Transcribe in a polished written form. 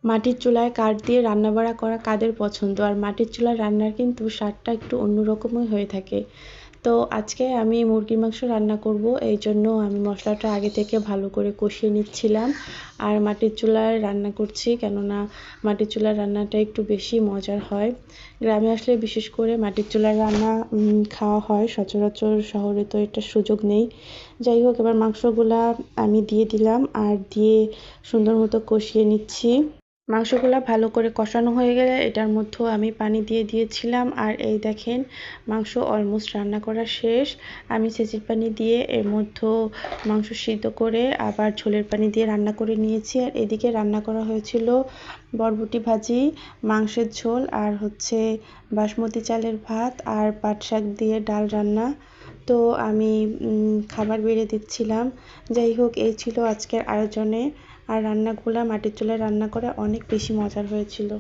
মাটির চুলায় কাঠ দিয়ে রান্নাবাড়া করা কাদের পছন্দ? আর মাটির চুলার রান্নার কিন্তু স্বাদটা একটু অন্যরকমই হয়ে থাকে। তো আজকে আমি মুরগির মাংস রান্না করব, এই জন্য আমি মশলাটা আগে থেকে ভালো করে কষিয়ে নিচ্ছিলাম। আর মাটির চুলায় রান্না করছি, কেননা মাটির চুলার রান্নাটা একটু বেশি মজার হয়। গ্রামে আসলে বিশেষ করে মাটির চুলার রান্না খাওয়া হয়, সচরাচর শহরে তো এটার সুযোগ নেই। যাই হোক, এবার মাংসগুলা আমি দিয়ে দিলাম আর দিয়ে সুন্দর মতো কষিয়ে নিচ্ছি। মাংসগুলা ভালো করে কষানো হয়ে গেলে এটার মধ্যেও আমি পানি দিয়ে দিয়েছিলাম। আর এই দেখেন, মাংস অলমোস্ট রান্না করা শেষ। আমি ছেঁচির পানি দিয়ে এর মধ্যেও মাংস সিদ্ধ করে আবার ঝোলের পানি দিয়ে রান্না করে নিয়েছি। আর এদিকে রান্না করা হয়েছিল বরবটি ভাজি, মাংসের ঝোল, আর হচ্ছে বাসমতি চালের ভাত আর পাট শাক দিয়ে ডাল রান্না। তো আমি খাবার বেড়ে দিচ্ছিলাম। যাই হোক, এই ছিল আজকের আয়োজনে। আর রান্নাগুলা মাটির চুলায় রান্না করে অনেক বেশি মজার হয়েছিল।